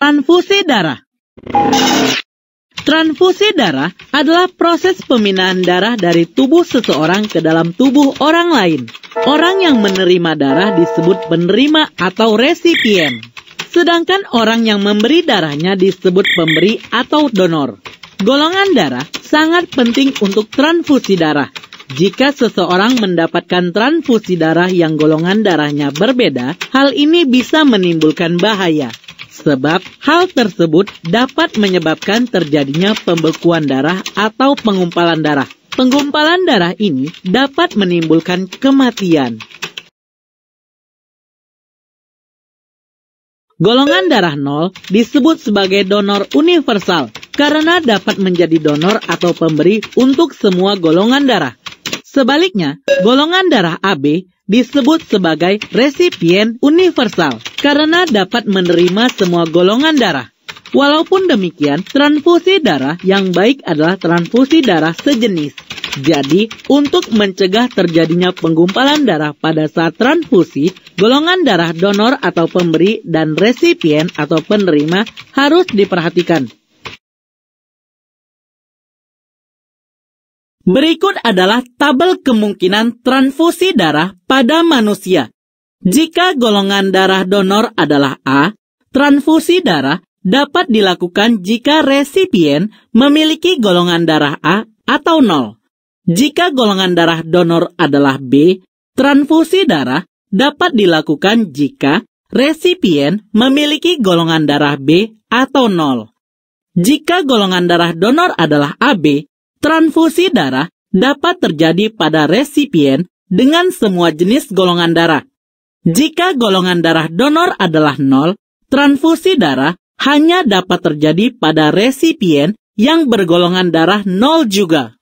Transfusi darah. Transfusi darah adalah proses pemindahan darah dari tubuh seseorang ke dalam tubuh orang lain. Orang yang menerima darah disebut penerima atau resipien. Sedangkan orang yang memberi darahnya disebut pemberi atau donor. Golongan darah sangat penting untuk transfusi darah. Jika seseorang mendapatkan transfusi darah yang golongan darahnya berbeda, hal ini bisa menimbulkan bahaya. Sebab hal tersebut dapat menyebabkan terjadinya pembekuan darah atau penggumpalan darah. Penggumpalan darah ini dapat menimbulkan kematian. Golongan darah 0 disebut sebagai donor universal karena dapat menjadi donor atau pemberi untuk semua golongan darah. Sebaliknya, golongan darah AB disebut sebagai resipien universal karena dapat menerima semua golongan darah. Walaupun demikian, transfusi darah yang baik adalah transfusi darah sejenis. Jadi, untuk mencegah terjadinya penggumpalan darah pada saat transfusi, golongan darah donor atau pemberi dan resipien atau penerima harus diperhatikan. Berikut adalah tabel kemungkinan transfusi darah pada manusia. Jika golongan darah donor adalah A, transfusi darah dapat dilakukan jika resipien memiliki golongan darah A atau 0. Jika golongan darah donor adalah B, transfusi darah dapat dilakukan jika resipien memiliki golongan darah B atau 0. Jika golongan darah donor adalah AB, transfusi darah dapat terjadi pada resipien dengan semua jenis golongan darah. Jika golongan darah donor adalah 0, transfusi darah hanya dapat terjadi pada resipien yang bergolongan darah 0 juga.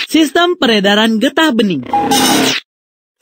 Sistem peredaran getah bening.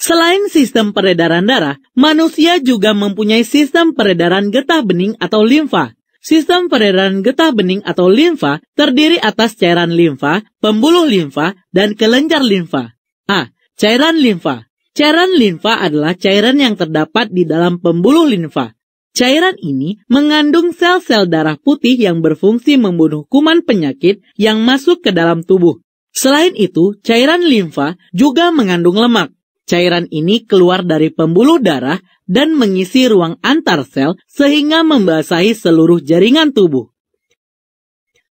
Selain sistem peredaran darah, manusia juga mempunyai sistem peredaran getah bening atau limfa. Sistem peredaran getah bening atau limfa terdiri atas cairan limfa, pembuluh limfa, dan kelenjar limfa. A. Cairan limfa. Cairan limfa adalah cairan yang terdapat di dalam pembuluh limfa. Cairan ini mengandung sel-sel darah putih yang berfungsi membunuh kuman penyakit yang masuk ke dalam tubuh. Selain itu, cairan limfa juga mengandung lemak. Cairan ini keluar dari pembuluh darah dan mengisi ruang antar sel sehingga membasahi seluruh jaringan tubuh.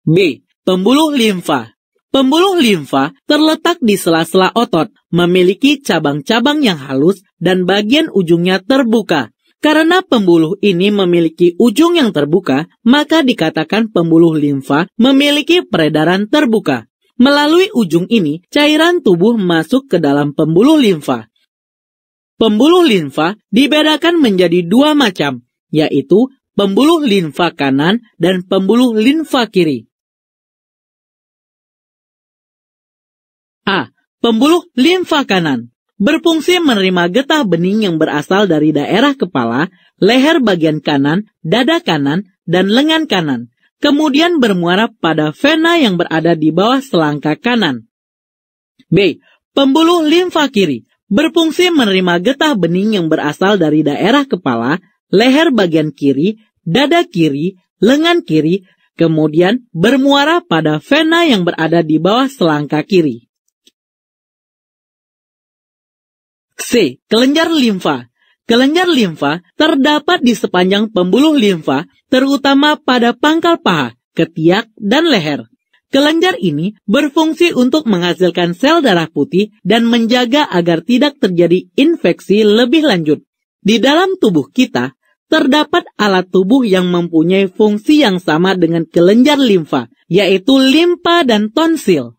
B. Pembuluh limfa. Pembuluh limfa terletak di sela-sela otot, memiliki cabang-cabang yang halus dan bagian ujungnya terbuka. Karena pembuluh ini memiliki ujung yang terbuka, maka dikatakan pembuluh limfa memiliki peredaran terbuka. Melalui ujung ini, cairan tubuh masuk ke dalam pembuluh limfa. Pembuluh limfa dibedakan menjadi dua macam, yaitu pembuluh limfa kanan dan pembuluh limfa kiri. A. Pembuluh limfa kanan berfungsi menerima getah bening yang berasal dari daerah kepala, leher bagian kanan, dada kanan, dan lengan kanan. Kemudian bermuara pada vena yang berada di bawah selangkah kanan. B. Pembuluh limfa kiri berfungsi menerima getah bening yang berasal dari daerah kepala, leher bagian kiri, dada kiri, lengan kiri, kemudian bermuara pada vena yang berada di bawah selangkah kiri. C. Kelenjar limfa. Kelenjar limfa terdapat di sepanjang pembuluh limfa, terutama pada pangkal paha, ketiak, dan leher. Kelenjar ini berfungsi untuk menghasilkan sel darah putih dan menjaga agar tidak terjadi infeksi lebih lanjut. Di dalam tubuh kita, terdapat alat tubuh yang mempunyai fungsi yang sama dengan kelenjar limfa, yaitu limpa dan tonsil.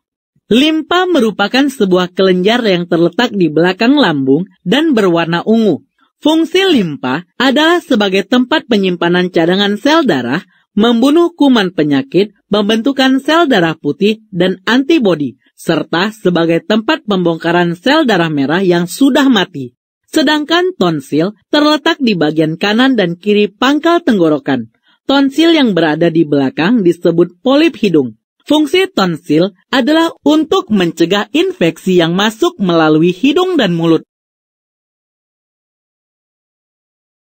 Limpa merupakan sebuah kelenjar yang terletak di belakang lambung dan berwarna ungu. Fungsi limpa adalah sebagai tempat penyimpanan cadangan sel darah, membunuh kuman penyakit, pembentukan sel darah putih dan antibodi, serta sebagai tempat pembongkaran sel darah merah yang sudah mati. Sedangkan tonsil terletak di bagian kanan dan kiri pangkal tenggorokan. Tonsil yang berada di belakang disebut polip hidung. Fungsi tonsil adalah untuk mencegah infeksi yang masuk melalui hidung dan mulut.